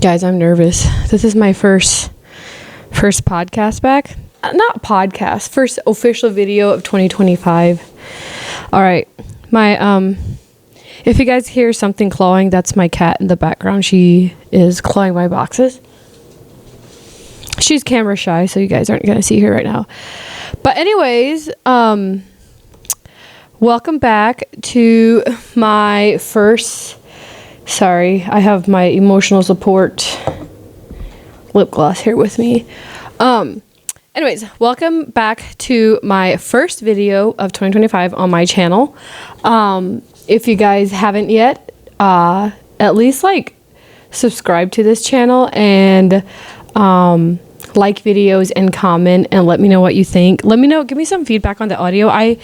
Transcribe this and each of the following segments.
Guys, I'm nervous. This is my first podcast back. Not podcast, first official video of 2025. All right. If you guys hear something clawing, that's my cat in the background. She is clawing my boxes. She's camera shy, so you guys aren't going to see her right now. But anyways, welcome back to my first... Sorry, I have my emotional support lip gloss here with me. Anyways, welcome back to my first video of 2025 on my channel. If you guys haven't yet, at least subscribe to this channel and like videos and comment and let me know what you think. Let me know, give me some feedback on the audio. I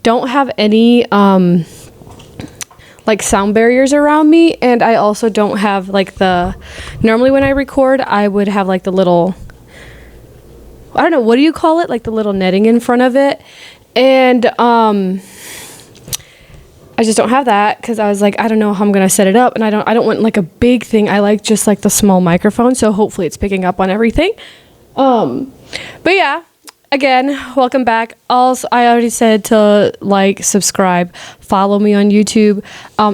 don't have any sound barriers around me, and I also don't have normally when I record I would have the little, I don't know, what do you call it, the little netting in front of it, and I just don't have that because I was I don't know how I'm gonna set it up, and I don't want a big thing. I like just the small microphone, so hopefully it's picking up on everything. But yeah, again, welcome back. Also, I already said to subscribe, follow me on YouTube.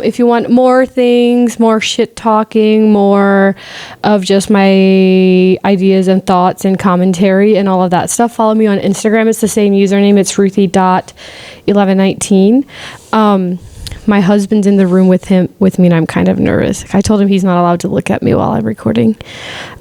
If you want more things, more shit talking, more of just my ideas and thoughts and commentary and all of that stuff, follow me on Instagram. It's the same username. It's Ruthie.1119. My husband's in the room with me, and I'm kind of nervous. I told him he's not allowed to look at me while I'm recording,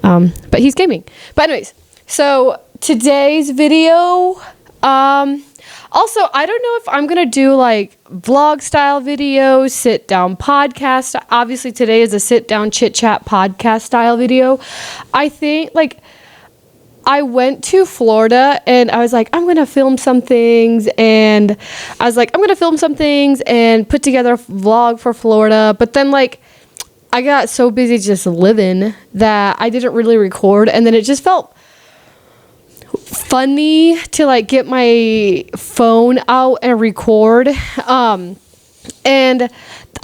but he's gaming. But anyways, so today's video, also, I don't know if I'm gonna do vlog style videos, sit down podcast. Obviously today is a sit down chit chat podcast style video. I think I went to Florida and I was I'm gonna film some things, and I was I'm gonna film some things and put together a vlog for Florida, but then I got so busy just living that I didn't really record, and then it just felt funny to get my phone out and record, and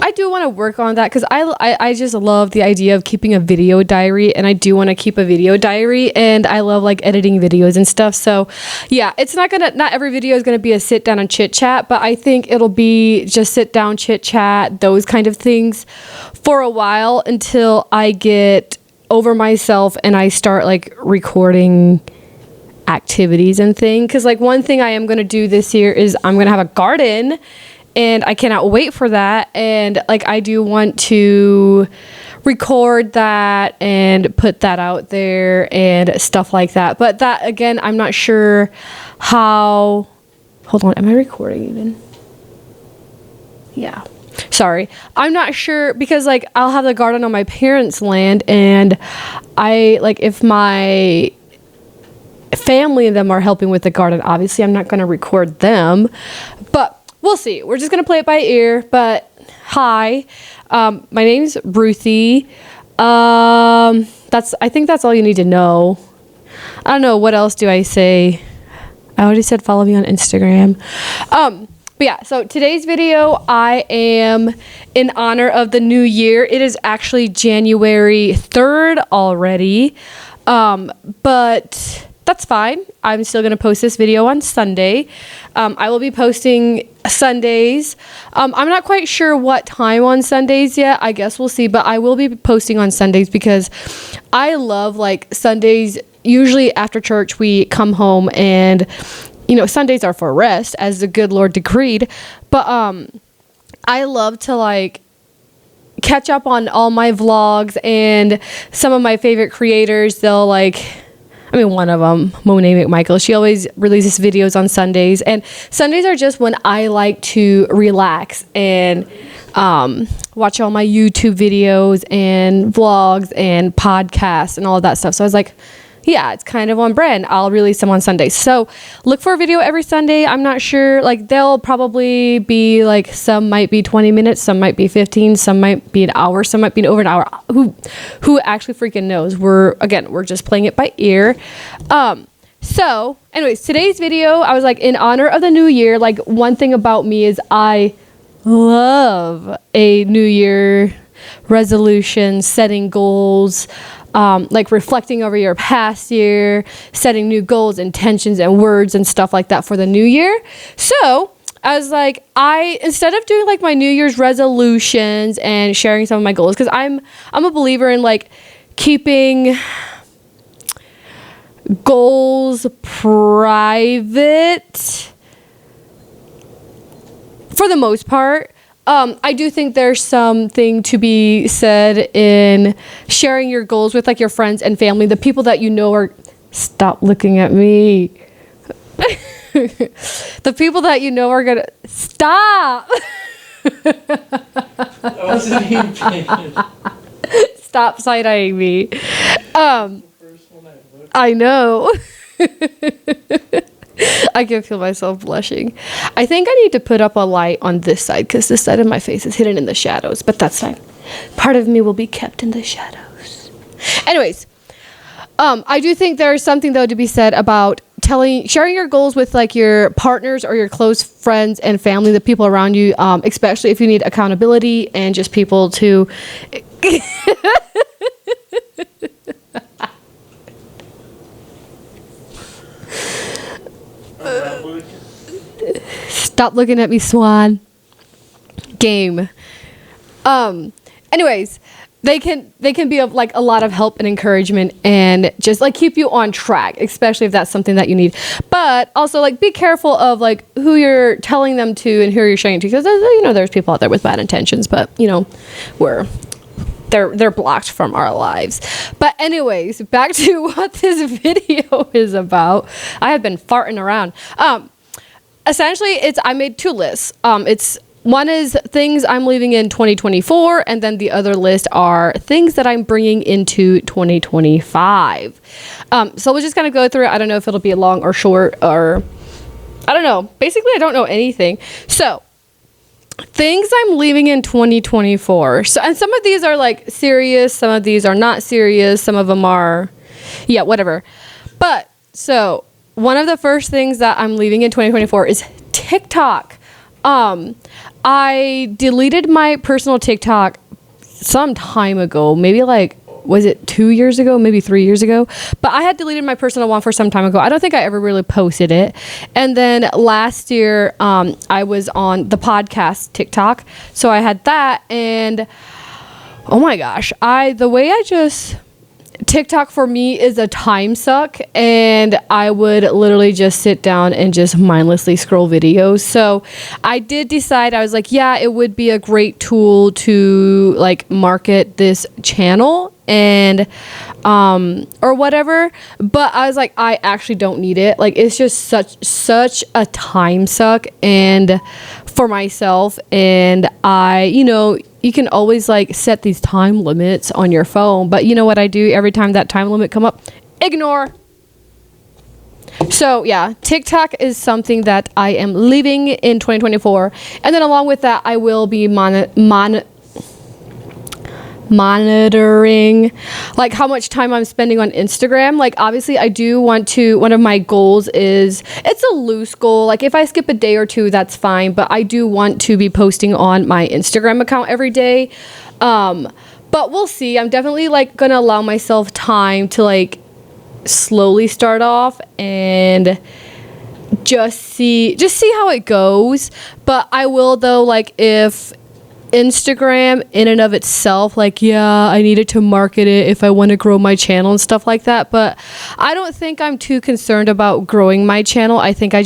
I do want to work on that because I just love the idea of keeping a video diary, and I do want to keep a video diary, and I love editing videos and stuff. So yeah, it's not every video is gonna be a sit down and chit chat, but I think it'll be just sit down, chit chat, those kind of things for a while until I get over myself and I start recording activities and things, because one thing I am going to do this year is I'm going to have a garden, and I cannot wait for that, and I do want to record that and put that out there and stuff like that. But that, again, I'm not sure how... Hold on, am I recording even? Yeah, sorry, I'm not sure, because I'll have the garden on my parents' land, and I if my family and them are helping with the garden, obviously I'm not going to record them, but we'll see. We're just going to play it by ear. But hi, my name's Ruthie. I think that's all you need to know. I don't know, what else do I say? I already said follow me on Instagram. But yeah, so today's video, I am in honor of the new year. It is actually January 3rd already, but that's fine. I'm still going to post this video on Sunday. I will be posting Sundays. I'm not quite sure what time on Sundays yet. I guess we'll see. But I will be posting on Sundays because I love Sundays. Usually after church, we come home and, Sundays are for rest, as the good Lord decreed. But I love to catch up on all my vlogs, and some of my favorite creators, they'll one of them, Monet McMichael, she always releases videos on Sundays, and Sundays are just when I like to relax and watch all my YouTube videos and vlogs and podcasts and all of that stuff. So I was yeah, it's kind of on brand. I'll release them on Sundays. So look for a video every Sunday. I'm not sure, they'll probably be some might be 20 minutes, some might be 15, some might be an hour, some might be over an hour. Who actually freaking knows? We're just playing it by ear. So anyways, today's video, I was in honor of the new year. One thing about me is I love a new year resolutions, setting goals, like reflecting over your past year, setting new goals, intentions, and words and stuff like that for the new year. So I was like, instead of doing like my New Year's resolutions and sharing some of my goals, because I'm a believer in like keeping goals private for the most part. I do think there's something to be said in sharing your goals with like your friends and family, the people that you know are, stop looking at me. The people that you know are gonna, stop. That wasn't even paying. Stop side-eyeing me. I know. I can feel myself blushing. I think I need to put up a light on this side because this side of my face is hidden in the shadows, but that's fine. Part of me will be kept in the shadows. Anyways, I do think there is something though to be said about sharing your goals with like your partners or your close friends and family, the people around you, especially if you need accountability and just people to stop looking at me, Swan. Game. Anyways, they can be of like a lot of help and encouragement and just like keep you on track, especially if that's something that you need. But also like be careful of like who you're telling them to and who you're sharing to, because there's people out there with bad intentions, but they're blocked from our lives. But anyways, back to what this video is about. I have been farting around. Essentially, I made two lists. One is things I'm leaving in 2024, and then the other list are things that I'm bringing into 2025. So we'll just kind of go through it. I don't know if it'll be long or short, or I don't know. Basically, I don't know anything. So things I'm leaving in 2024. So, and some of these are like serious, some of these are not serious, some of them are, yeah, whatever. But so one of the first things that I'm leaving in 2024 is TikTok. I deleted my personal TikTok some time ago, maybe like, was it 2 years ago, maybe 3 years ago? But I had deleted my personal one for some time ago. I don't think I ever really posted it. And then last year, I was on the podcast TikTok. So I had that, and oh my gosh, TikTok for me is a time suck, and I would literally just sit down and just mindlessly scroll videos. So I did decide, I was like, yeah, it would be a great tool to like market this channel and or whatever, but I was like, I actually don't need it. Like, it's just such a time suck and for myself, and you can always like set these time limits on your phone, but you know what I do every time that time limit come up? Ignore. So yeah, TikTok is something that I am leaving in 2024. And then along with that, I will be monitoring like how much time I'm spending on Instagram. Like, obviously I do want to, one of my goals is, it's a loose goal, like if I skip a day or two, that's fine, but I do want to be posting on my Instagram account every day. But we'll see. I'm definitely like gonna allow myself time to like slowly start off and just see how it goes. But I will though, like if Instagram in and of itself, like, yeah, I needed to market it if I want to grow my channel and stuff like that, but I don't think I'm too concerned about growing my channel. I think I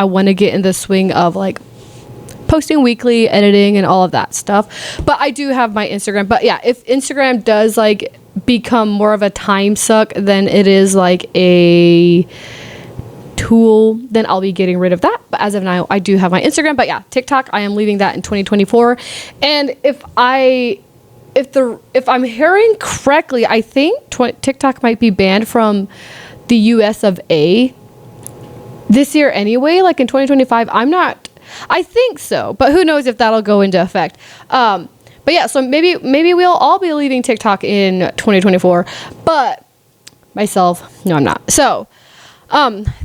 want to get in the swing of like posting weekly, editing, and all of that stuff. But I do have my Instagram. But yeah, if Instagram does like become more of a time suck than it is like a tool, then I'll be getting rid of that. But as of now, I do have my Instagram. But yeah, TikTok, I am leaving that in 2024. And if I'm hearing correctly, I think TikTok might be banned from the US of A this year anyway, like in 2025. I think so, but who knows if that'll go into effect. But yeah, so maybe we'll all be leaving TikTok in 2024, but myself, no, I'm not. So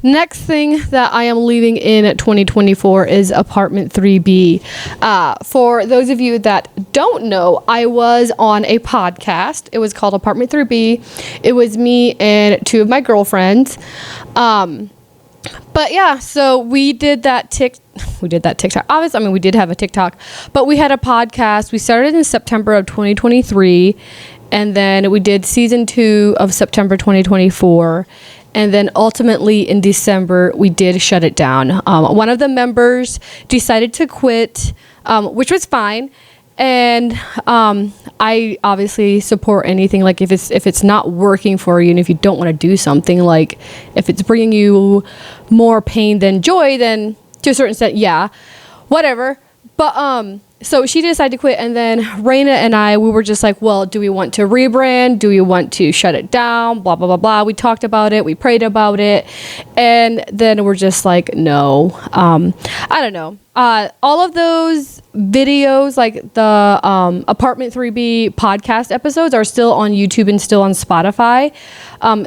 Next thing that I am leaving in 2024 is apartment 3B. For those of you that don't know, I was on a podcast. It was called Apartment 3B. It was me and two of my girlfriends. But yeah, so we did that TikTok. Obviously, I mean, we did have a TikTok, but we had a podcast. We started in September of 2023, and then we did season 2 of September 2024. And then ultimately in December, we did shut it down. One of the members decided to quit, which was fine. And I obviously support anything, like if it's not working for you and if you don't want to do something, like if it's bringing you more pain than joy, then to a certain extent, yeah, whatever. But so she decided to quit, and then Raina and we were just like, well, do we want to rebrand? Do we want to shut it down? Blah, blah, blah, blah. We talked about it. We prayed about it. And then we're just like, no. I don't know. All of those videos, like the Apartment 3B podcast episodes, are still on YouTube and still on Spotify.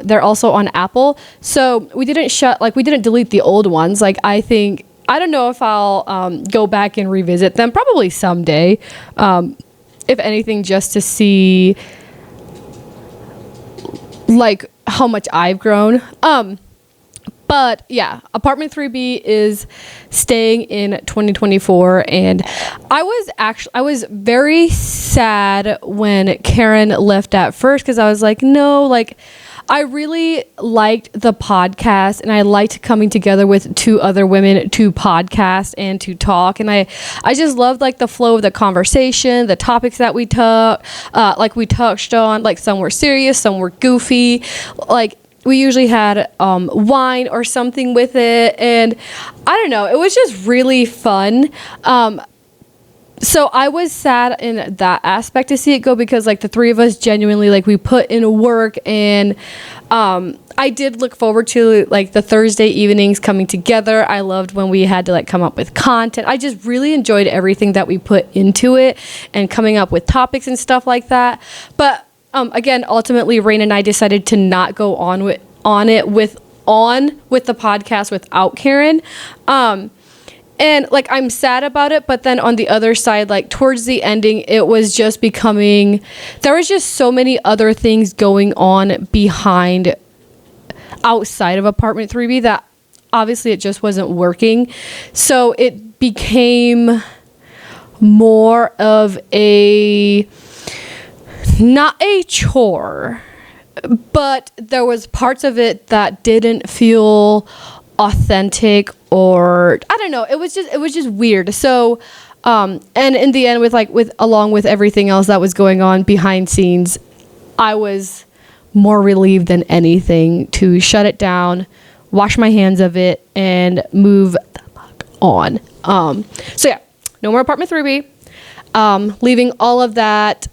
They're also on Apple. So we didn't delete the old ones. Like, I don't know if I'll go back and revisit them, probably someday, if anything, just to see like how much I've grown. But yeah, Apartment 3B is staying in 2024, and I was very sad when Karen left at first, because I was like, no, like, I really liked the podcast, and I liked coming together with two other women to podcast and to talk. And I just loved like the flow of the conversation, the topics that we took, like we touched on, like some were serious, some were goofy. Like we usually had wine or something with it. And I don't know, it was just really fun. So I was sad in that aspect to see it go, because like the three of us genuinely, like, we put in work, and I did look forward to like the Thursday evenings coming together. I loved when we had to like come up with content. I just really enjoyed everything that we put into it and coming up with topics and stuff like that. But again, ultimately, Rain and I decided to not go on with the podcast without Karen. And like, I'm sad about it, but then on the other side, like towards the ending, it was just there was just so many other things going on outside of Apartment 3B that obviously it just wasn't working. So it became more of not a chore, but there was parts of it that didn't feel authentic, or I don't know, it was just weird. So and in the end, along with everything else that was going on behind scenes, I was more relieved than anything to shut it down, wash my hands of it, and move the fuck on. So yeah, no more Apartment 3B. Leaving all of that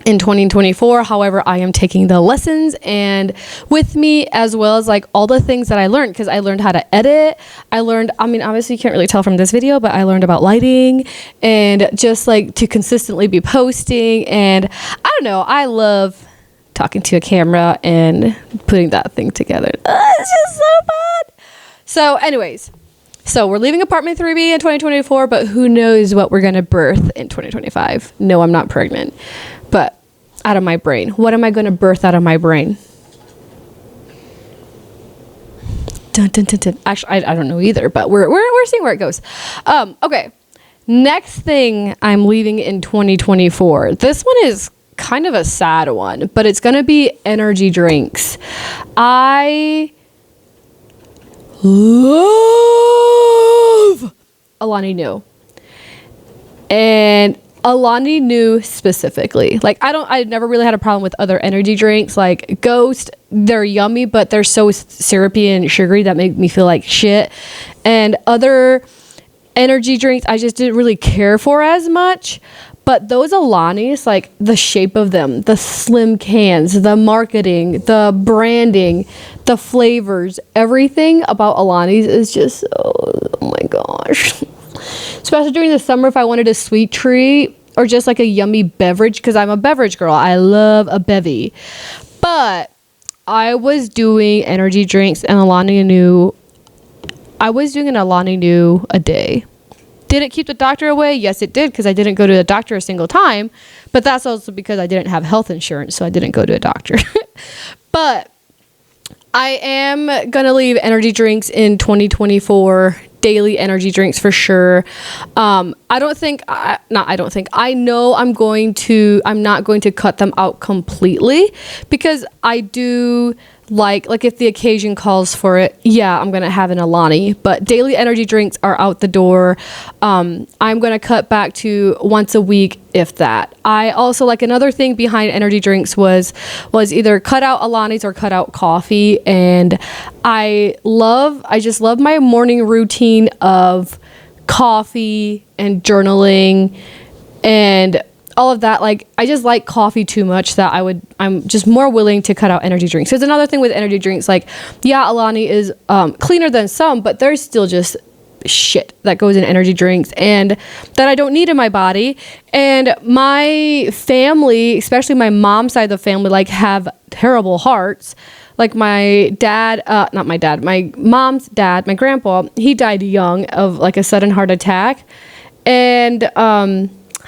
in 2024. However, I am taking the lessons and with me, as well as like all the things that I learned, because I learned how to edit. Obviously you can't really tell from this video, but I learned about lighting and just like to consistently be posting. And I don't know, I love talking to a camera and putting that thing together. It's just so fun. So anyways, so we're leaving Apartment 3B in 2024, but who knows what we're going to birth in 2025. No, I'm not pregnant. But out of my brain. What am I going to birth out of my brain? Dun, dun, dun, dun. Actually, I don't know either, but we're seeing where it goes. Okay. Next thing I'm leaving in 2024. This one is kind of a sad one, but it's going to be energy drinks. I love Alani Nu. And Alani Nu specifically. Like, I never really had a problem with other energy drinks. Like Ghost, they're yummy, but they're so syrupy and sugary that make me feel like shit. And other energy drinks, I just didn't really care for as much. But those Alanis, like the shape of them, the slim cans, the marketing, the branding, the flavors, everything about Alanis is just, oh my gosh. Especially during the summer, if I wanted a sweet treat or just like a yummy beverage, because I'm a beverage girl. I love a bevy. But I was doing energy drinks, and Alani knew I was doing an Alani New a day. Did it keep the doctor away? Yes, it did, because I didn't go to the doctor a single time. But that's also because I didn't have health insurance, so I didn't go to a doctor. But I am going to leave energy drinks in 2024. Daily energy drinks for sure. I know I'm not going to cut them out completely, because I do like if the occasion calls for it, yeah, I'm going to have an Alani, but daily energy drinks are out the door. I'm going to cut back to once a week, if that. I also, like, another thing behind energy drinks was either cut out Alanis or cut out coffee. And I just love my morning routine of coffee and journaling and all of that. Like, I just like coffee too much that I'm just more willing to cut out energy drinks. There's another thing with energy drinks, like, yeah, Alani is cleaner than some, but there's still just shit that goes in energy drinks and that I don't need in my body. And my family, especially my mom's side of the family, like, have terrible hearts. Like, my mom's dad, my grandpa, he died young of, like, a sudden heart attack. And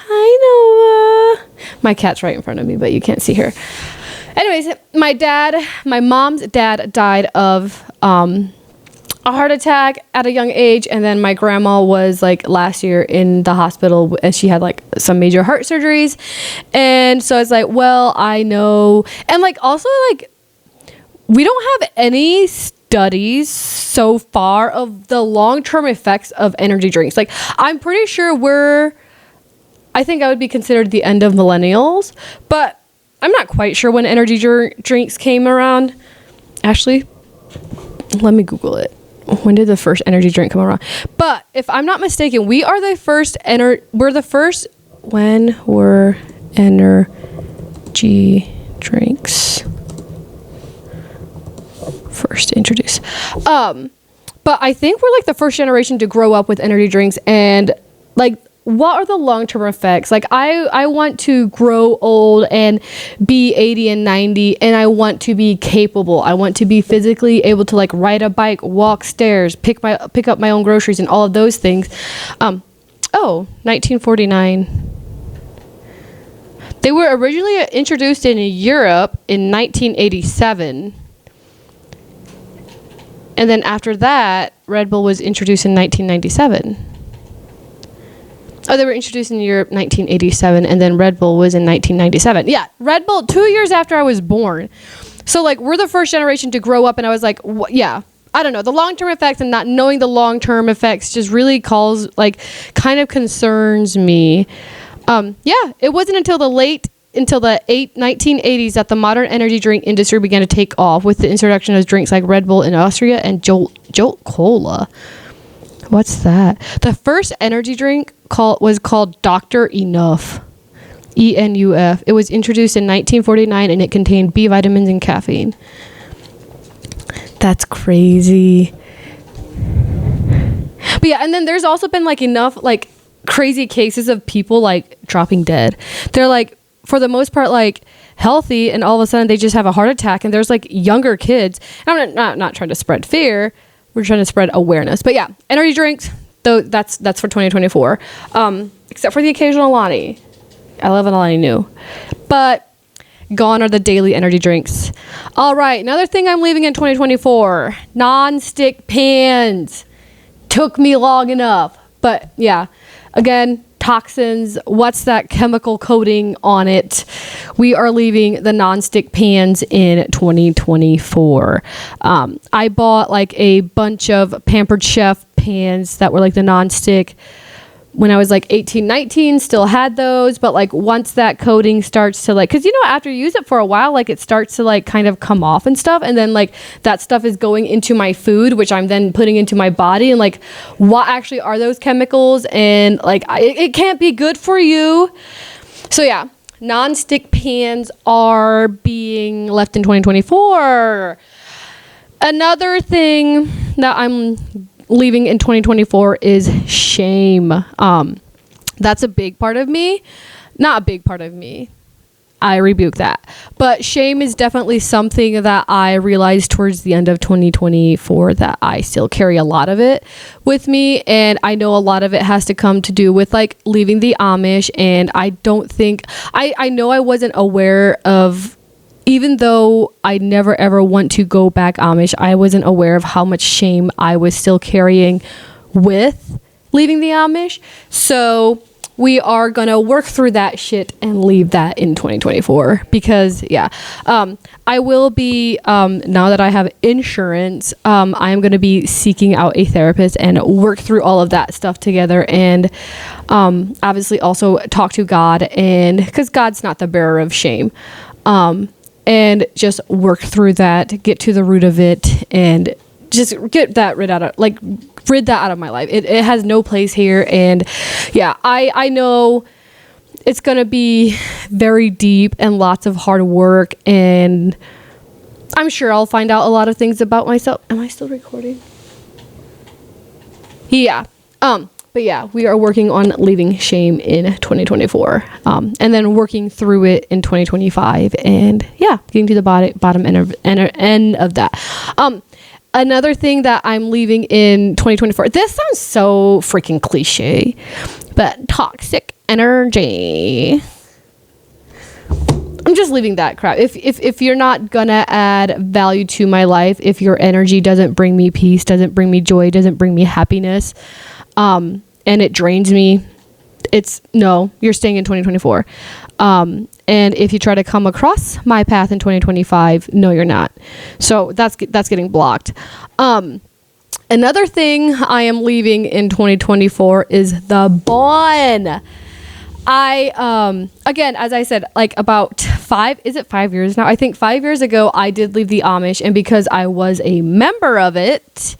I know my cat's right in front of me, but you can't see her. Anyways, my mom's dad died of a heart attack at a young age, and then my grandma was, like, last year in the hospital, and she had, like, some major heart surgeries. And so it's like, well, I know. And, like, also, like, we don't have any studies so far of the long-term effects of energy drinks. Like, I'm pretty sure I think I would be considered the end of millennials, but I'm not quite sure when energy drinks came around. Actually, let me Google it. When did the first energy drink come around? But if I'm not mistaken, when were energy drinks first introduced? But I think we're, like, the first generation to grow up with energy drinks. And, like, what are the long-term effects? Like, I want to grow old and be 80 and 90, and I want to be capable. I want to be physically able to, like, ride a bike, walk stairs, pick up my own groceries, and all of those things. 1949. They were originally introduced in Europe in 1987. And then after that, Red Bull was introduced in 1997. Oh, they were introduced in Europe 1987, and then Red Bull was in 1997. Yeah, Red Bull 2 years after I was born. So, like, we're the first generation to grow up, and I was like, yeah, I don't know. The long-term effects and not knowing the long-term effects just really kind of concerns me. Yeah, it wasn't until the 1980s that the modern energy drink industry began to take off with the introduction of drinks like Red Bull in Austria and Jolt Cola. What's that? The first energy drink was called Dr. Enough. ENUF. It was introduced in 1949, and it contained B vitamins and caffeine. That's crazy. But yeah, and then there's also been, like, enough, like, crazy cases of people, like, dropping dead. They're, like, for the most part, like, healthy, and all of a sudden they just have a heart attack, and there's, like, younger kids. I'm not trying to spread fear. We're trying to spread awareness. But yeah, energy drinks, though, that's for 2024. Except for the occasional Alani. I love an Alani New. But gone are the daily energy drinks. All right, another thing I'm leaving in 2024. Non-stick pans. Took me long enough. But yeah, again, toxins, what's that chemical coating on it? We are leaving the non-stick pans in 2024. I bought, like, a bunch of Pampered Chef pans that were, like, the non-stick when I was, like, 18, 19, still had those. But, like, once that coating starts to, like, because, you know, after you use it for a while, like, it starts to, like, kind of come off and stuff. And then, like, that stuff is going into my food, which I'm then putting into my body. And, like, what actually are those chemicals? And, like, it can't be good for you. So, yeah, non-stick pans are being left in 2024. Another thing that I'm leaving in 2024 is shame. That's a big part of me. Not a big part of me. I rebuke that. But shame is definitely something that I realized towards the end of 2024 that I still carry a lot of it with me. And I know a lot of it has to come to do with like leaving the Amish. And I don't think, I know I wasn't aware of, even though I never ever want to go back Amish, I wasn't aware of how much shame I was still carrying with leaving the Amish. So we are going to work through that shit and leave that in 2024 because I will be, now that I have insurance, I'm going to be seeking out a therapist and work through all of that stuff together. And, obviously also talk to God, and cause God's not the bearer of shame. And just work through that, get to the root of it, and just get that rid that out of my life. It has no place here. And yeah, I know it's going to be very deep and lots of hard work, and I'm sure I'll find out a lot of things about myself. Am I still recording? Yeah. But yeah, we are working on leaving shame in 2024, and then working through it in 2025, and yeah, getting to the bottom end of that. Another thing that I'm leaving in 2024, this sounds so freaking cliche, but toxic energy. I'm just leaving that crap. If you're not gonna add value to my life, if your energy doesn't bring me peace, doesn't bring me joy, doesn't bring me happiness, and it drains me, you're staying in 2024. And if you try to come across my path in 2025, no, you're not. So that's getting blocked. Another thing I am leaving in 2024 is the bond. Again, as I said, like about 5 years now? I think 5 years ago, I did leave the Amish, and because I was a member of it,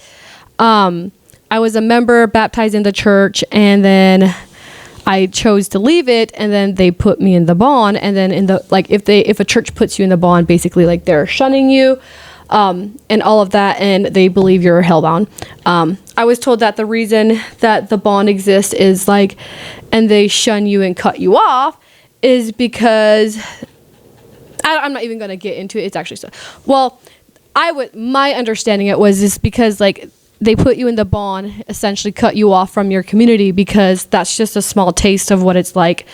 I was a member baptized in the church, and then I chose to leave it, and then they put me in the bond. And then if a church puts you in the bond, basically like they're shunning you, and all of that, and they believe you're hellbound. I was told that the reason that the bond exists is and they shun you and cut you off is because I'm not even going to get into it. It's actually so. Well, my understanding it was is because they put you in the bond, essentially cut you off from your community, because that's just a small taste of what it's like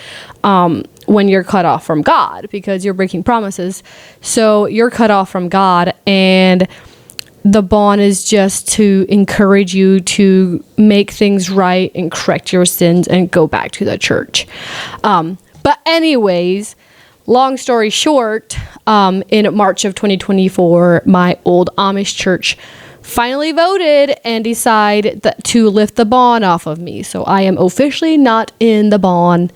when you're cut off from God, because you're breaking promises. So you're cut off from God, and the bond is just to encourage you to make things right and correct your sins and go back to the church. But anyways, long story short, in March of 2024, my old Amish church finally voted and decided to lift the bond off of me. So I am officially not in the bond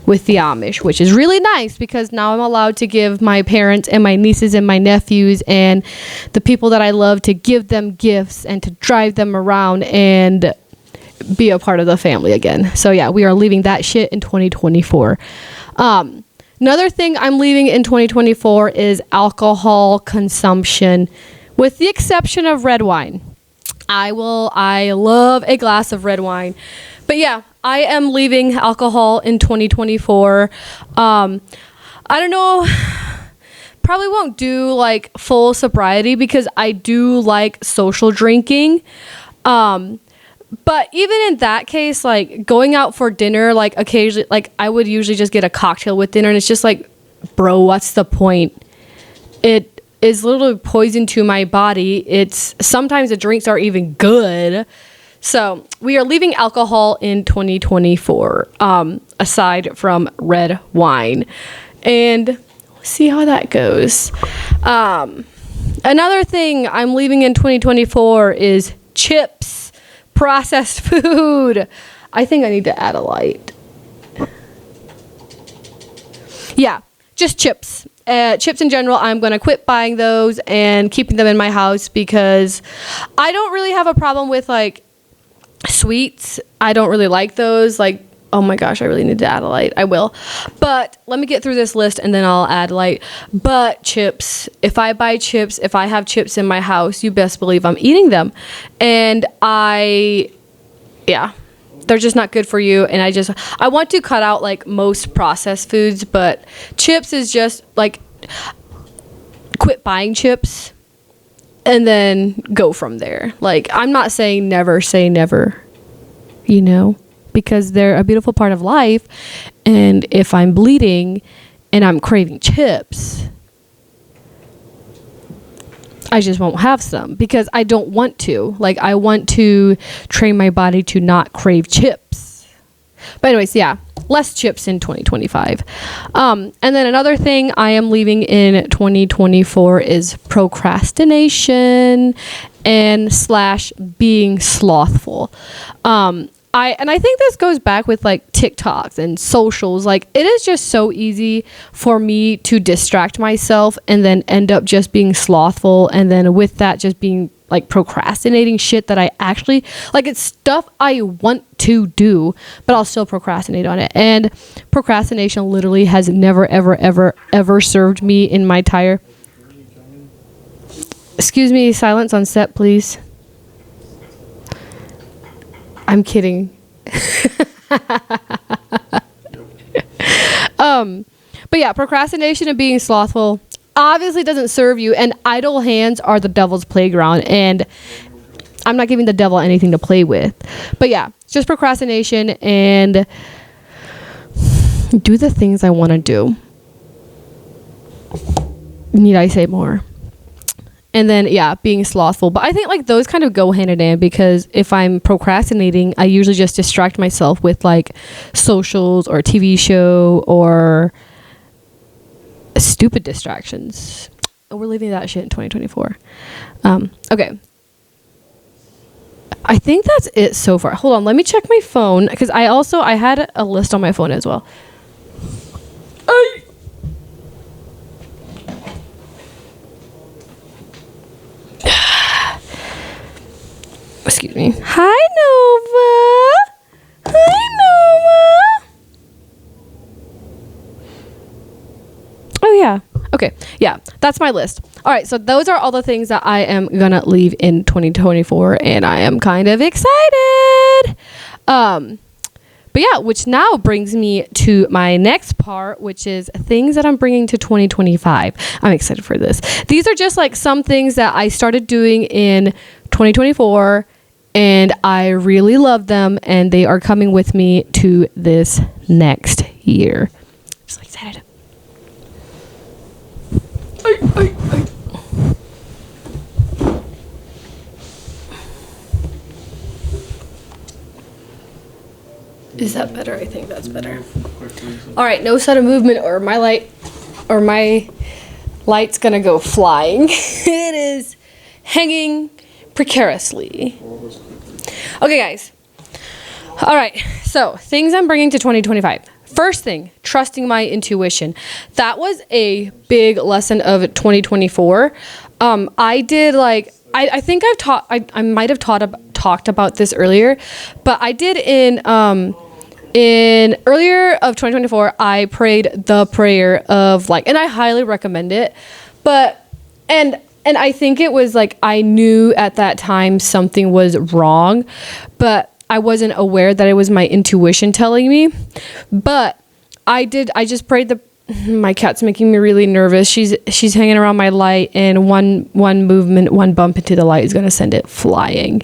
with the Amish, which is really nice, because now I'm allowed to give my parents and my nieces and my nephews and the people that I love, to give them gifts and to drive them around and be a part of the family again. So yeah, we are leaving that shit in 2024. Another thing I'm leaving in 2024 is alcohol consumption, with the exception of red wine. I love a glass of red wine. But yeah, I am leaving alcohol in 2024. I don't know, probably won't do full sobriety, because I do like social drinking. But even in that case, going out for dinner, occasionally, I would usually just get a cocktail with dinner, and it's just bro, what's the point? It is literally poison to my body. Sometimes the drinks are even good. So we are leaving alcohol in 2024, aside from red wine, and we'll see how that goes. Another thing I'm leaving in 2024 is chips, processed food. I think I need to add a light. Yeah, just chips. Chips in general, I'm going to quit buying those and keeping them in my house, because I don't really have a problem with sweets. I don't really like those. Oh my gosh, I really need to add a light. I will. But let me get through this list and then I'll add light. But chips, if I buy chips, if I have chips in my house, you best believe I'm eating them. And they're just not good for you. And I want to cut out like most processed foods, but chips is just like, quit buying chips and then go from there. Like, I'm not saying never say never, you know, because they're a beautiful part of life. And if I'm bleeding and I'm craving chips, I just won't have some because I don't want to. Like, I want to train my body to not crave chips. But anyways, yeah, less chips in 2025. And then another thing I am leaving in 2024 is procrastination and / being slothful. I think this goes back with like TikToks and socials. Like, it is just so easy for me to distract myself and then end up just being slothful. And then with that, just being like procrastinating shit that I actually like. It's stuff I want to do, but I'll still procrastinate on it. And procrastination literally has never, ever, ever, ever served me in my entire. Excuse me, silence on set, please. I'm kidding. But yeah, procrastination and being slothful obviously doesn't serve you, and idle hands are the devil's playground, and I'm not giving the devil anything to play with. But yeah, it's just procrastination and do the things I want to do. Need I say more? And then, yeah, being slothful. But I think like those kind of go hand in hand, because if I'm procrastinating, I usually just distract myself with like socials or a TV show or stupid distractions. We're leaving that shit in 2024. Okay. I think that's it so far. Hold on, let me check my phone, because I had a list on my phone as well. Excuse me. Hi, Nova. Hi, Nova. Oh, yeah. Okay. Yeah, that's my list. All right. So those are all the things that I am going to leave in 2024, and I am kind of excited. But yeah, which now brings me to my next part, which is things that I'm bringing to 2025. I'm excited for this. These are just like some things that I started doing in 2024, and I really love them, and they are coming with me to this next year. I'm so excited. Is that better? I think that's better. All right, no sudden movement or my light's gonna go flying. It is hanging precariously. Okay, guys. All right, so things I'm bringing to 2025. First thing, trusting my intuition. That was a big lesson of 2024. I did like, I think I might have talked about this earlier, but I did in earlier of 2024, I prayed the prayer of like, and I highly recommend it, but, and I think it was like, I knew at that time something was wrong, but I wasn't aware that it was my intuition telling me. But I just prayed my cat's making me really nervous. She's hanging around my light, and one movement, one bump into the light is going to send it flying.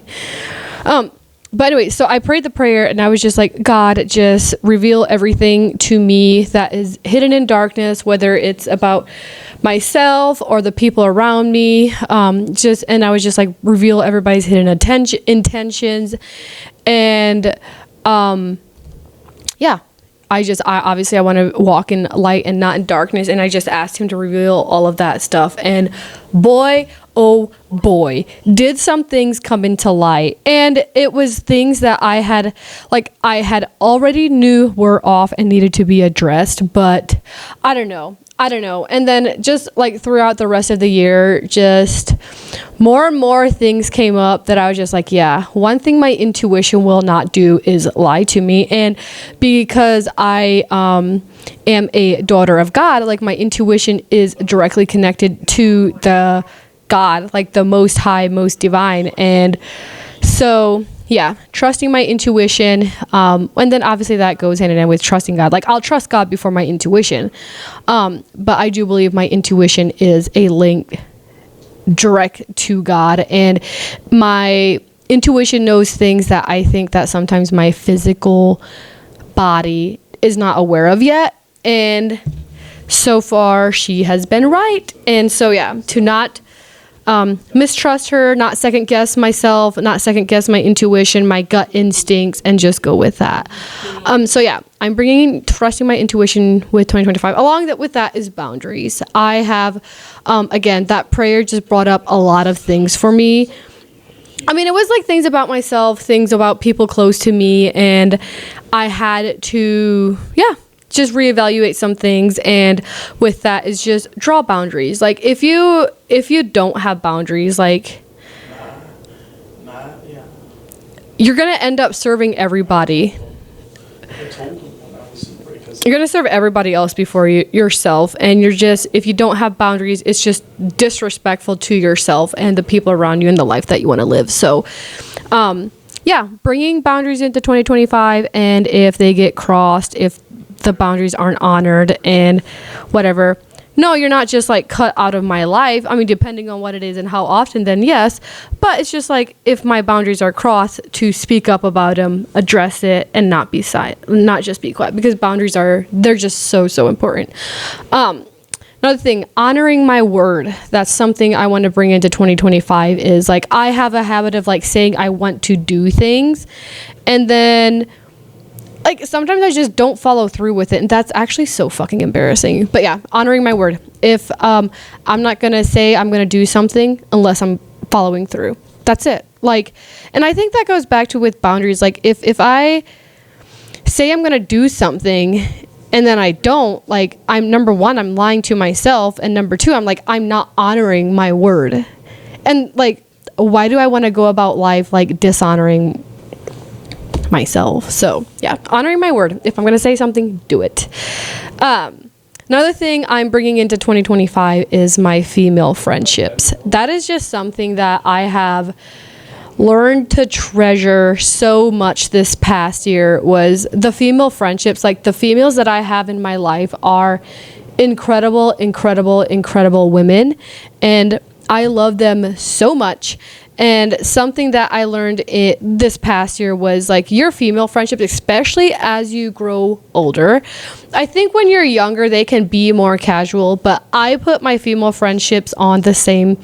But anyway, so I prayed the prayer, and I was just like, God, just reveal everything to me that is hidden in darkness, whether it's about myself or the people around me. And I was just like, reveal everybody's hidden intentions. And yeah, I obviously want to walk in light and not in darkness. And I just asked him to reveal all of that stuff. And boy, oh boy, did some things come into light. And it was things that I had already knew were off and needed to be addressed. But I don't know. And then just like throughout the rest of the year, just more and more things came up that I was just like, yeah, one thing my intuition will not do is lie to me. And because I am a daughter of God, like my intuition is directly connected to the God, like the most high, most divine. And so yeah, trusting my intuition. And then obviously that goes hand in hand with trusting God. Like I'll trust God before my intuition. But I do believe my intuition is a link direct to God, and my intuition knows things that I think that sometimes my physical body is not aware of yet. And so far she has been right. And so yeah, to not mistrust her, not second guess myself, not second guess my intuition, my gut instincts, and just go with that. So yeah, I'm bringing trusting my intuition with 2025. Along with that is boundaries. I have, again, that prayer just brought up a lot of things for me. I mean, it was like things about myself, things about people close to me, and I had to, just reevaluate some things. And with that is just draw boundaries. Like if you don't have boundaries, like you're gonna end up serving everybody. You're gonna serve everybody else before yourself, and if you don't have boundaries, it's just disrespectful to yourself and the people around you and the life that you want to live. So bringing boundaries into 2025, and if they get crossed, if the boundaries aren't honored and whatever, no, you're not just like cut out of my life. I mean, depending on what it is and how often, then yes. But it's just like if my boundaries are crossed, to speak up about them, address it, and not be silent, not just be quiet, because boundaries they're just so important. Another thing, honoring my word. That's something I want to bring into 2025. Is like I have a habit of like saying I want to do things, and then like sometimes I just don't follow through with it, and that's actually so fucking embarrassing. But yeah, honoring my word. If I'm not gonna say I'm gonna do something unless I'm following through. That's it. Like, and I think that goes back to with boundaries. Like if I say I'm gonna do something and then I don't, like I'm number one, I'm lying to myself, and number two, I'm like I'm not honoring my word. And like, why do I want to go about life like dishonoring myself? So yeah, honoring my word. If I'm going to say something, do it. Another thing I'm bringing into 2025 is my female friendships. That is just something that I have learned to treasure so much this past year, was the female friendships. Like the females that I have in my life are incredible women, and I love them so much. And something that I learned this past year was like your female friendships, especially as you grow older. I think when you're younger, they can be more casual, but I put my female friendships on the same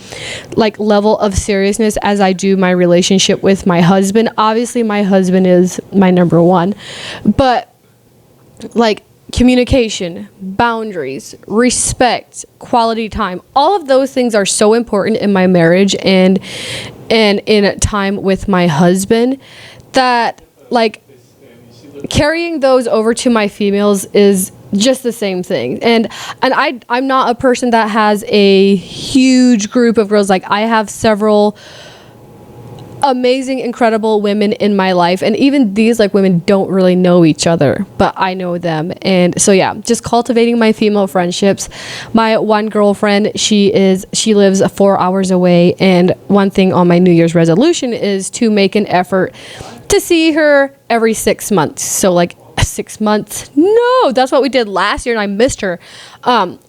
like level of seriousness as I do my relationship with my husband. Obviously, my husband is my number one, but like communication, boundaries, respect, quality time, all of those things are so important in my marriage and in a time with my husband, that like carrying those over to my females is just the same thing. And I'm not a person that has a huge group of girls. Like I have several amazing, incredible women in my life, and even these like women don't really know each other, but I know them. And so yeah, just cultivating my female friendships. My one girlfriend, she lives 4 hours away, and one thing on my New Year's resolution is to make an effort to see her every 6 months. So like 6 months, no, that's what we did last year, and I missed her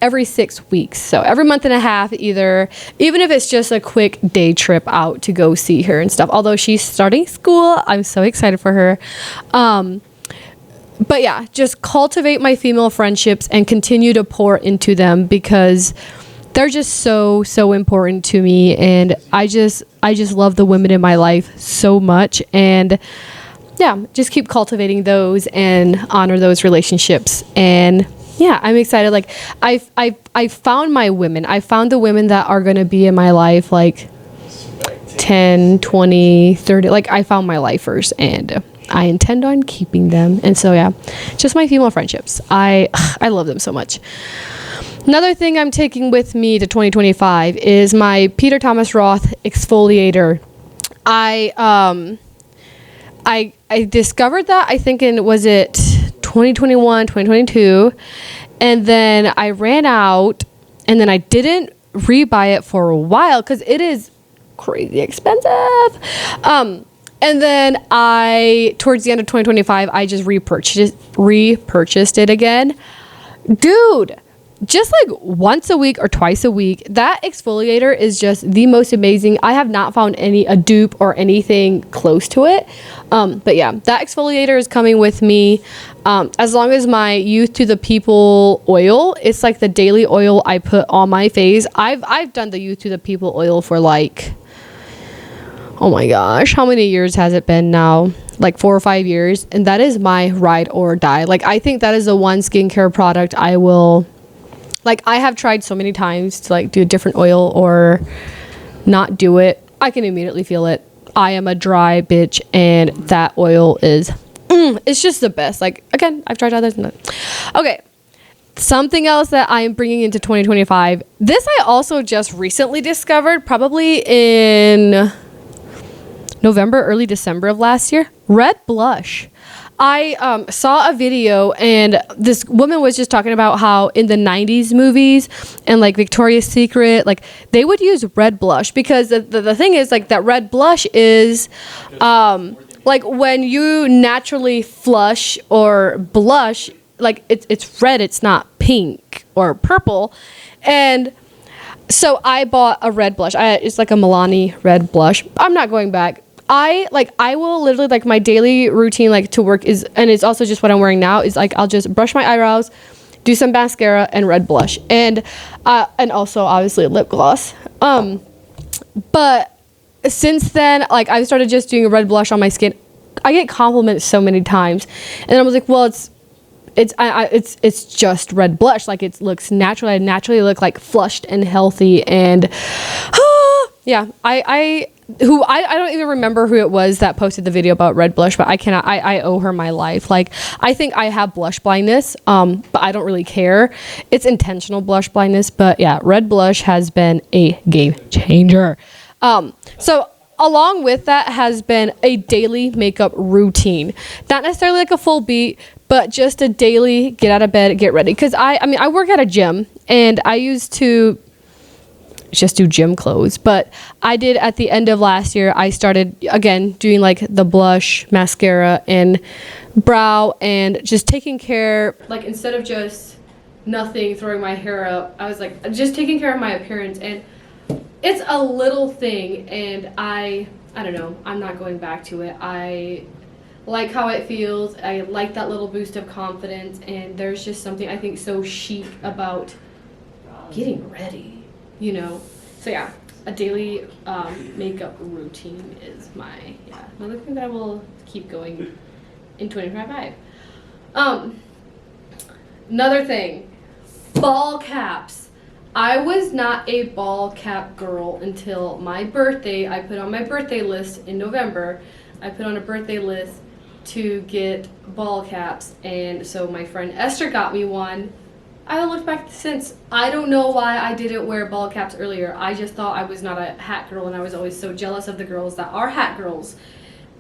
every 6 weeks. So every month and a half, even if it's just a quick day trip out to go see her and stuff. Although she's starting school, I'm so excited for her. But yeah, just cultivate my female friendships and continue to pour into them, because they're just so important to me, and I just love the women in my life so much. And yeah, just keep cultivating those and honor those relationships. And yeah, I'm excited. Like I found my women. I found the women that are going to be in my life like 10, 20, 30. Like I found my lifers, and I intend on keeping them. And so yeah, just my female friendships. I love them so much. Another thing I'm taking with me to 2025 is my Peter Thomas Roth exfoliator. I discovered that, I think was it 2021, 2022, and then I ran out, and then I didn't rebuy it for a while because it is crazy expensive. And then towards the end of 2025, I just repurchased it again. Dude, just like once a week or twice a week, that exfoliator is just the most amazing. I have not found a dupe or anything close to it. But yeah, that exfoliator is coming with me. As long as my Youth to the People oil, it's like the daily oil I put on my face. I've done the Youth to the People oil for like, oh my gosh, how many years has it been now? Like 4 or 5 years. And that is my ride or die. Like, I think that is the one skincare product I will, like, I have tried so many times to like do a different oil or not do it. I can immediately feel it. I am a dry bitch, and that oil is, it's just the best. Like, again, I've tried others. Okay. Something else that I am bringing into 2025. This I also just recently discovered, probably in November, early December of last year. Red blush. I saw a video, and this woman was just talking about how in the 90s movies and like Victoria's Secret, like they would use red blush because the thing is like that red blush is like when you naturally flush or blush, like it's red, it's not pink or purple. And so I bought a red blush. It's like a Milani red blush. I'm not going back. I will literally, like, my daily routine, like, to work is, and it's also just what I'm wearing now, is like I'll just brush my eyebrows, do some mascara and red blush, and also obviously lip gloss. But since then, like, I've started just doing a red blush on my skin. I get compliments so many times, and I was like, well, it's just red blush. Like, it looks natural. I naturally look like flushed and healthy, and yeah, I don't even remember who it was that posted the video about red blush, but I owe her my life. Like, I think I have blush blindness, but I don't really care. It's intentional blush blindness, but yeah, red blush has been a game changer. So along with that has been a daily makeup routine. Not necessarily like a full beat, but just a daily get out of bed, get ready. Because I work at a gym, and I used to just do gym clothes, but I did at the end of last year, I started again doing like the blush, mascara, and brow, and just taking care, like, instead of just nothing, throwing my hair up, I was like just taking care of my appearance. And it's a little thing, and I don't know, I'm not going back to it. I like how it feels. I like that little boost of confidence, and there's just something I think so chic about getting ready. You know, so yeah, a daily makeup routine is another thing that I will keep going in 2025. Another thing, ball caps. I was not a ball cap girl until my birthday. I put on my birthday list in November. I put on a birthday list to get ball caps, and so my friend Esther got me one. I haven't looked back since. I don't know why I didn't wear ball caps earlier. I just thought I was not a hat girl, and I was always so jealous of the girls that are hat girls.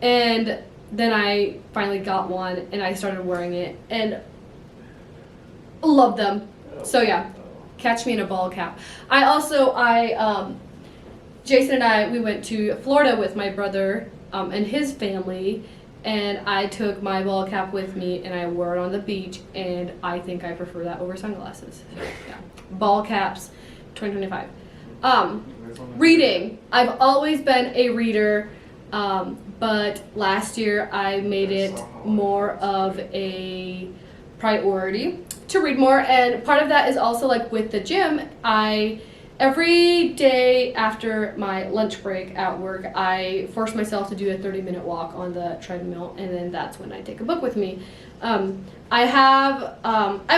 And then I finally got one, and I started wearing it, and love them. So yeah, catch me in a ball cap. Jason and I, we went to Florida with my brother and his family, and I took my ball cap with me, and I wore it on the beach, and I think I prefer that over sunglasses. So, yeah. Ball caps, 2025. Reading. I've always been a reader, but last year I made it more of a priority to read more, and part of that is also, like, with the gym, every day after my lunch break at work, I force myself to do a 30-minute walk on the treadmill, and then that's when I take a book with me. I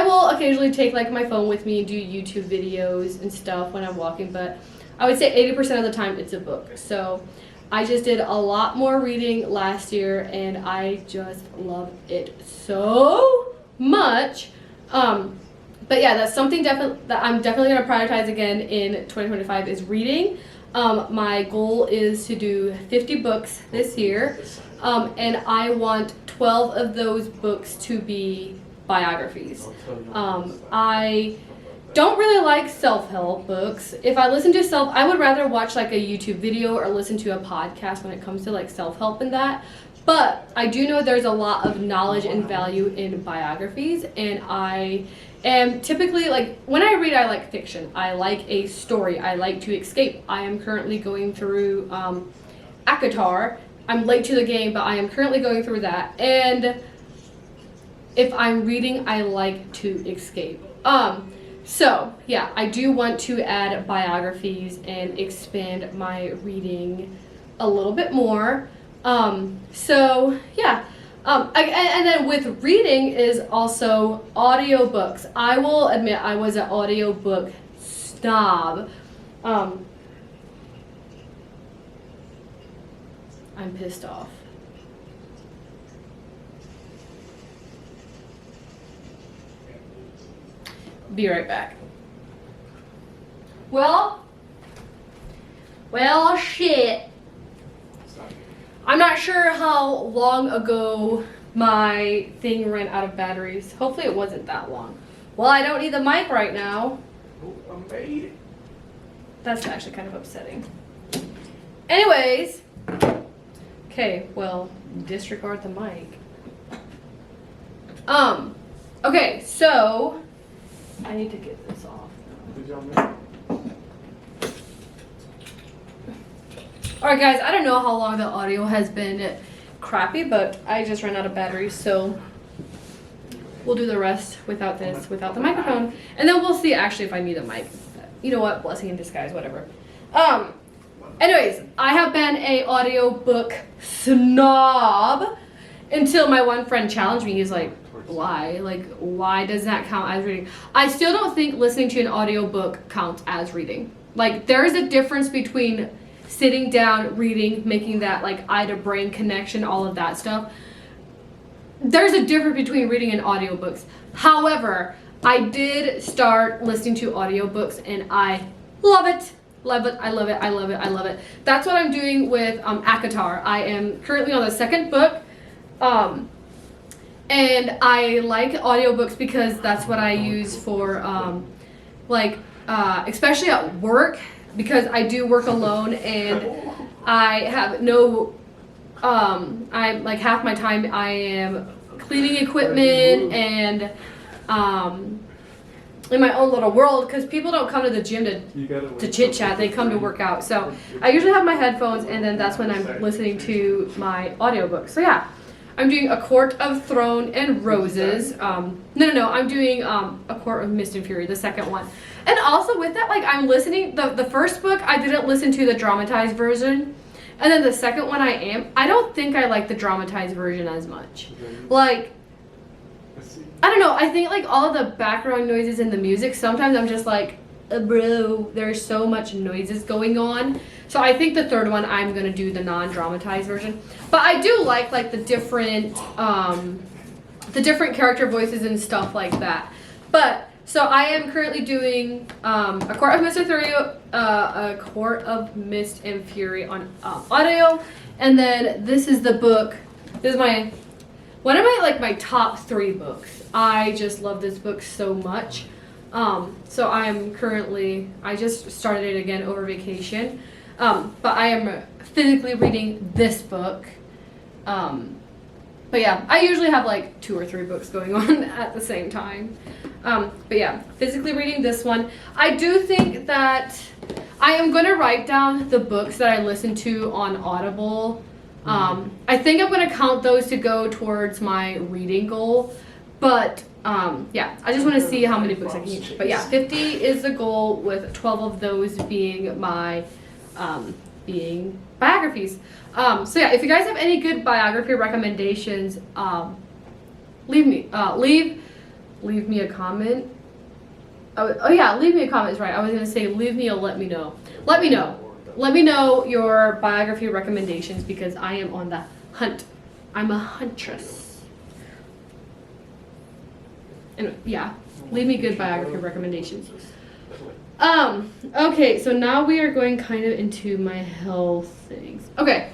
will occasionally take, like, my phone with me and do YouTube videos and stuff when I'm walking, but I would say 80% of the time it's a book. So I just did a lot more reading last year, and I just love it so much. But yeah, that's something that I'm definitely going to prioritize again in 2025 is reading. My goal is to do 50 books this year, and I want 12 of those books to be biographies. don't really like self-help books. If I listen to I would rather watch like a YouTube video or listen to a podcast when it comes to like self-help and that. But I do know there's a lot of knowledge and value in biographies, and I am typically like, when I read, I like fiction. I like a story. I like to escape. I am currently going through ACOTAR. I'm late to the game, but I am currently going through that. And if I'm reading, I like to escape. So yeah, I do want to add biographies and expand my reading a little bit more. So yeah, and then with reading is also audiobooks. I will admit I was an audiobook snob. I'm pissed off. Be right back. Well, shit. I'm not sure how long ago my thing ran out of batteries. Hopefully it wasn't that long. Well, I don't need the mic right now. Oh, I made it. That's actually kind of upsetting. Anyways. Okay, well, disregard the mic. Okay, so I need to get this off. Did y'all make it? Alright guys, I don't know how long the audio has been crappy, but I just ran out of batteries, so we'll do the rest without this, without the microphone. And then we'll see actually if I need a mic. You know what? Blessing in disguise, whatever. Anyways, I have been a audiobook snob until my one friend challenged me. He was like, why? Like, why does that count as reading? I still don't think listening to an audiobook counts as reading. Like, there is a difference between sitting down, reading, making that like eye to brain connection, all of that stuff. There's a difference between reading and audiobooks. However, I did start listening to audiobooks and I love it. Love it. I love it. I love it. I love it. That's what I'm doing with ACOTAR. I am currently on the second book. And I like audiobooks because that's what I use for especially at work, because I do work alone and I have no I like half my time I am cleaning equipment and in my own little world, because people don't come to the gym to chit chat, they come to work out. So I usually have my headphones and then that's when I'm listening to my audiobook. So yeah, I'm doing A Court of Thorn and Roses. I'm doing A Court of Mist and Fury, the second one. And also with that, like, I'm listening, the first book, I didn't listen to the dramatized version. And then the second one I don't think I like the dramatized version as much. Like, I don't know, I think like all of the background noises in the music, sometimes I'm just like, bro, there's so much noises going on. So I think the third one, I'm gonna do the non-dramatized version. But I do like the different character voices and stuff like that. But so I am currently doing A Court of Mist and Fury, A Court of Mist and Fury on audio, and then this is the book. This is one of my top 3 books. I just love this book so much. So I just started it again over vacation. But I am physically reading this book. But yeah, I usually have like 2 or 3 books going on at the same time. But yeah, physically reading this one. I do think that I am going to write down the books that I listen to on Audible. I think I'm going to count those to go towards my reading goal. But yeah, I just want to see how many books I can use. But yeah, 50 is the goal, with 12 of those being my being biographies. So yeah, if you guys have any good biography recommendations, leave me a comment. Oh yeah, leave me a comment is right. I was gonna say leave me a let me know. Let me know your biography recommendations, because I am on the hunt. I'm a huntress. And yeah, leave me good biography recommendations. Okay, so now we are going kind of into my health things. Okay.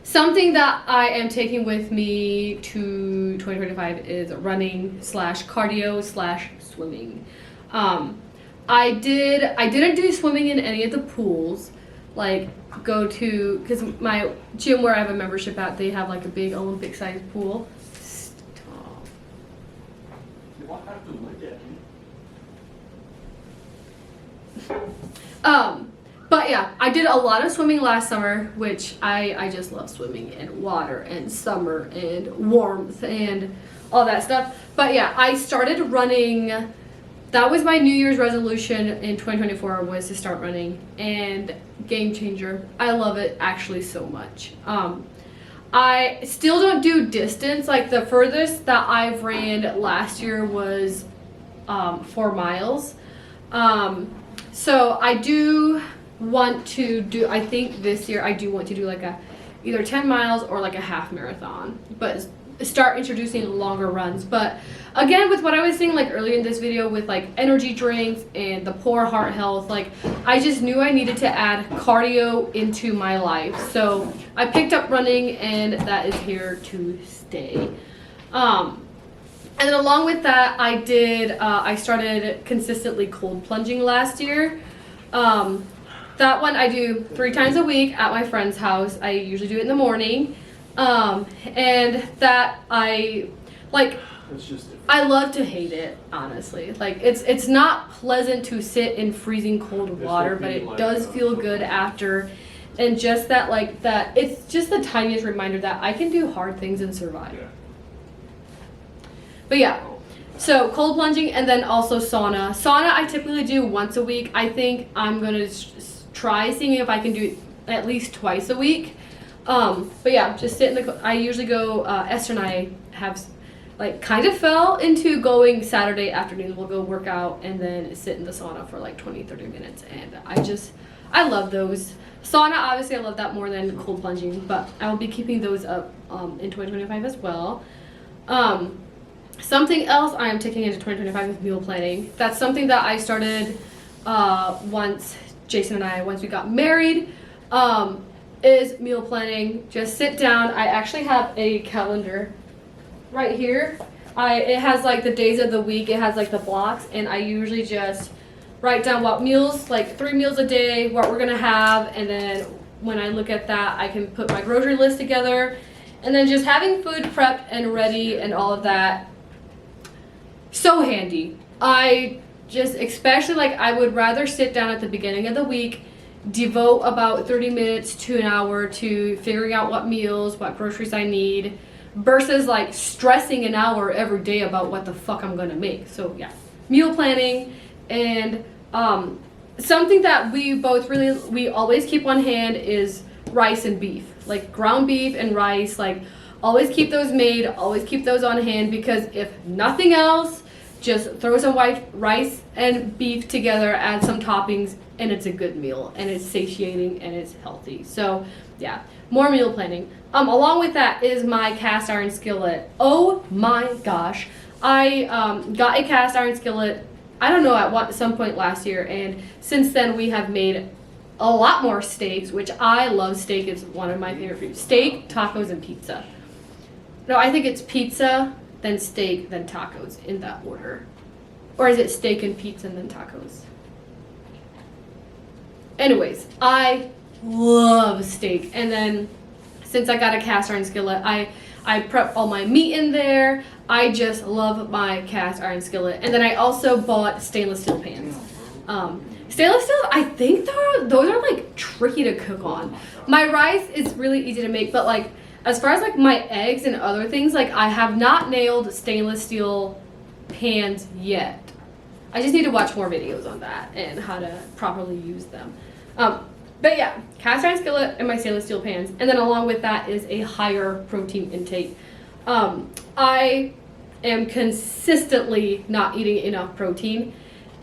Something that I am taking with me to 2025 is running / cardio / swimming. I didn't do swimming in any of the pools. Like because my gym where I have a membership at, they have like a big Olympic sized pool. Stop. You won't have to look at me. But yeah, I did a lot of swimming last summer, which I just love swimming and water and summer and warmth and all that stuff. But yeah, I started running. That was my New Year's resolution in 2024, was to start running, and game changer. I love it actually so much. I still don't do distance. Like the furthest that I've ran last year was 4 miles. So I do want to do, I think this year I do want to do like either 10 miles or like a half marathon, but start introducing longer runs. But again, with what I was saying like earlier in this video with like energy drinks and the poor heart health, like I just knew I needed to add cardio into my life. So I picked up running, and that is here to stay. And then along with that, I started consistently cold plunging last year. That one I do 3 times a week at my friend's house. I usually do it in the morning. And that I love to hate it, honestly. Like it's not pleasant to sit in freezing cold water, but it does feel good after. And just that it's just the tiniest reminder that I can do hard things and survive. Yeah. But yeah, so cold plunging, and then also sauna. Sauna I typically do once a week. I think I'm gonna try seeing if I can do it at least twice a week. But yeah, just sit in I usually go, Esther and I have kind of fell into going Saturday afternoons. We'll go work out and then sit in the sauna for like 20-30 minutes, and I love those. Sauna, obviously I love that more than cold plunging, but I will be keeping those up in 2025 as well. Something else I am taking into 2025 is meal planning. That's something that I started once we got married, is meal planning. Just sit down. I actually have a calendar right here. It has like the days of the week. It has like the blocks, and I usually just write down what meals, like 3 meals a day, what we're gonna have, and then when I look at that, I can put my grocery list together, and then just having food prepped and ready and all of that. So handy. Especially I would rather sit down at the beginning of the week, devote about 30 minutes to an hour to figuring out what meals, what groceries I need, versus stressing an hour every day about what the fuck I'm gonna make. So yeah, meal planning. And something that we always keep on hand is rice and beef, like ground beef and rice. Always keep those made, always keep those on hand, because if nothing else, just throw some white rice and beef together, add some toppings, and it's a good meal, and it's satiating and it's healthy. So yeah, more meal planning. Along with that is my cast iron skillet. Oh my gosh, I got a cast iron skillet, I don't know, at some point last year, and since then we have made a lot more steaks, which I love. Steak is one of my favorite foods. Steak, tacos, and pizza. No, I think it's pizza, then steak, then tacos, in that order. Or is it steak and pizza and then tacos? Anyways, I love steak. And then since I got a cast iron skillet, I prep all my meat in there. I just love my cast iron skillet. And then I also bought stainless steel pans. Stainless steel, I think those are tricky to cook on. My rice is really easy to make, but as far as my eggs and other things, I have not nailed stainless steel pans yet. I just need to watch more videos on that and how to properly use them. But yeah, cast iron skillet and my stainless steel pans. And then along with that is a higher protein intake. I am consistently not eating enough protein.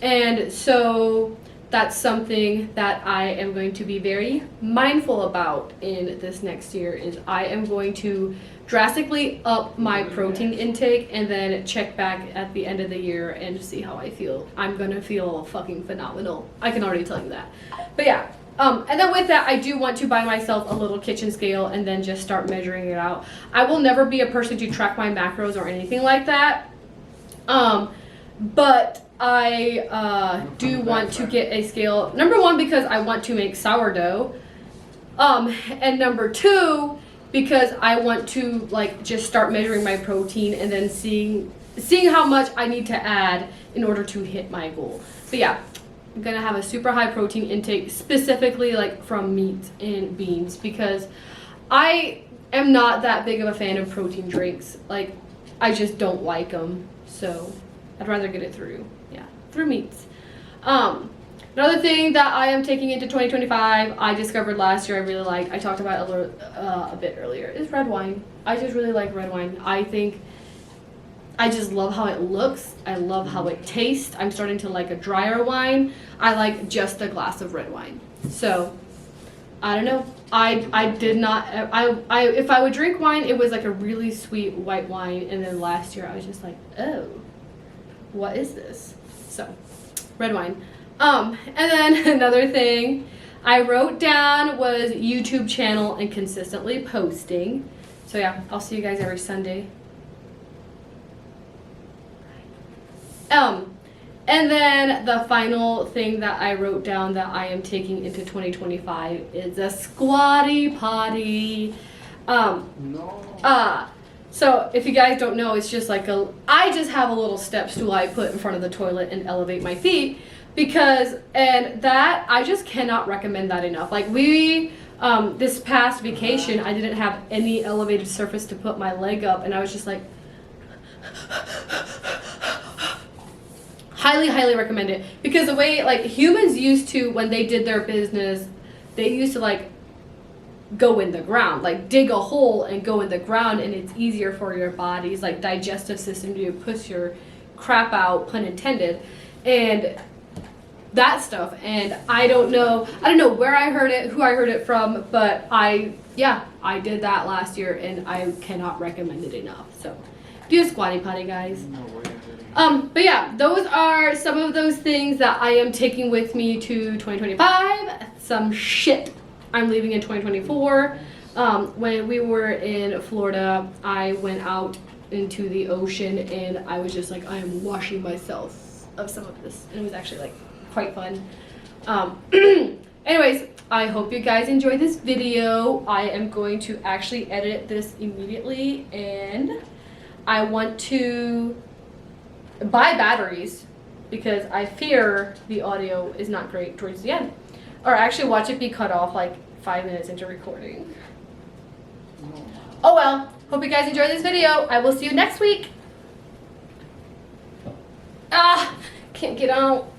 And so that's something that I am going to be very mindful about in this next year. Is I am going to drastically up my protein intake and then check back at the end of the year and see how I feel. I'm gonna feel fucking phenomenal. I can already tell you that. But yeah, and then with that, I do want to buy myself a little kitchen scale and then just start measuring it out. I will never be a person to track my macros or anything like that. But I do want to get a scale. Number one, because I want to make sourdough. And number two, because I want to like just start measuring my protein and then seeing how much I need to add in order to hit my goal. But yeah, I'm gonna have a super high protein intake, specifically like from meat and beans, because I am not that big of a fan of protein drinks. Like, I just don't like them, so I'd rather get it through meats. Another thing that I am taking into 2025, I discovered last year I really like, I talked about it a bit earlier, is red wine. I just really like red wine. I just love how it looks. I love how it tastes. I'm starting to like a drier wine. I like just a glass of red wine. So, I don't know. I did not, if I would drink wine, it was like a really sweet white wine. And then last year I was just like, oh, what is this? So, red wine. And then another thing I wrote down was YouTube channel and consistently posting. So yeah, I'll see you guys every Sunday. And then the final thing that I wrote down that I am taking into 2025 is a squatty potty. So if you guys don't know, it's just like I just have a little step stool I put in front of the toilet and elevate my feet. And that, I just cannot recommend that enough. Like this past vacation, I didn't have any elevated surface to put my leg up, and I was just like, highly recommend it. Because the way, like, humans used to, when they did their business, they used to, like, go in the ground, like dig a hole and go in the ground, and it's easier for your body's, like, digestive system to push your crap out, pun intended. And that stuff, and I don't know where I heard it, who I heard it from, but I did that last year, and I cannot recommend it enough. So do a squatty potty, guys. No way. But yeah, those are some of those things that I am taking with me to 2025. Some shit I'm leaving in 2024. When we were in Florida, I went out into the ocean, and I was just like, I am washing myself of some of this, and it was actually like quite fun. Anyways, I hope you guys enjoyed this video. I am going to actually edit this immediately, and I want to buy batteries because I fear the audio is not great towards the end, or actually watch it be cut off like 5 minutes into recording. Oh well, hope you guys enjoyed this video. I will see you next week. Can't get out.